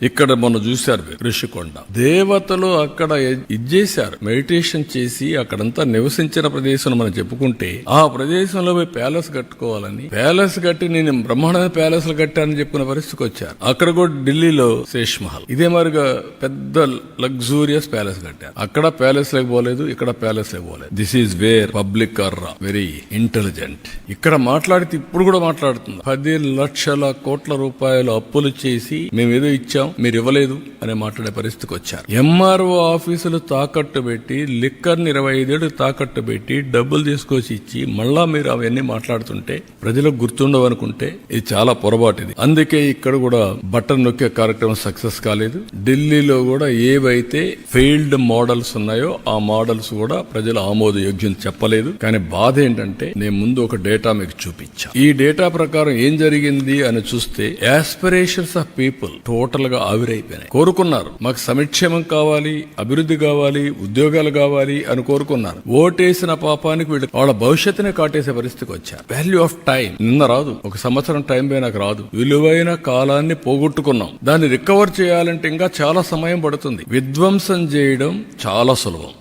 ఇక్కడ మొన్న చూశారు ఋషికొండ దేవతలు అక్కడ ఇచ్చేశారు మెడిటేషన్ చేసి అక్కడంతా నివసించిన ప్రదేశం మనం చెప్పుకుంటే ఆ ప్రదేశంలో పోయి ప్యాలెస్ కట్టుకోవాలని ప్యాలెస్ కట్టి నేను బ్రహ్మాండమైన ప్యాలెస్ కట్టానని చెప్పుకునే పరిస్థితికి వచ్చారు. అక్కడ కూడా ఢిల్లీలో శేష్ మహల్ ఇదే మరిగా పెద్ద లగ్జూరియస్ ప్యాలెస్ కట్టారు. అక్కడ ప్యాలెస్ లేక పోలేదు, ఇక్కడ ప్యాలెస్ లేక పోలేదు. This is where public are very intelligent. ఇక్కడ మాట్లాడితే ఇప్పుడు కూడా మాట్లాడుతుంది. 10 లక్షల కోట్ల రూపాయలు అప్పులు చేసి మేము ఏదో ఇచ్చాం మీరు ఇవ్వలేదు అనే మాట్లాడే పరిస్థితికి వచ్చారు. ఎంఆర్ఓ ఆఫీసులు తాకట్టు పెట్టి లిక్కర్ని 25 ఏళ్ళు తాకట్టు పెట్టి డబ్బులు తీసుకొచ్చి ఇచ్చి మళ్ళా మీరు అవన్నీ మాట్లాడుతుంటే ప్రజలకు గుర్తుండవు అనుకుంటే ఇది చాలా పొరపాటు. ఇది అందుకే ఇక్కడ కూడా బటన్ నొక్కే కార్యక్రమం సక్సెస్ కాలేదు. ఢిల్లీలో కూడా ఏవైతే ఫెయిల్డ్ మోడల్స్ ఉన్నాయో ఆ మోడల్స్ కూడా ప్రజలు ఆమోదయోగ్యం చెప్పలేదు. కానీ బాధ ఏంటంటే నేను ముందు ఒక డేటా మీకు చూపించా. ఈ డేటా ప్రకారం ఏం జరిగింది అని చూస్తే యాస్పిరేషన్స్ ఆఫ్ పీపుల్ టోటల్ గా ఆవిరైపోయినాయి. కోరుకున్నారు మాకు సంక్షేమం కావాలి, అభివృద్ధి కావాలి, ఉద్యోగాలు కావాలి అని కోరుకున్నారు. ఓటేసిన పాపానికి వీళ్ళు వాళ్ళ భవిష్యత్తునే కాటేసే పరిస్థితికి వచ్చారు. వాల్యూ ఆఫ్ టైం నిన్న రాదు, ఒక సంవత్సరం టైం పోయినాక రాదు. విలువైన కాలాన్ని పోగొట్టుకున్నాం. దాన్ని రికవర్ చేయాలంటే ఇంకా చాలా సమయం పడుతుంది. విధ్వంసం చేయడం చాలా సులభం.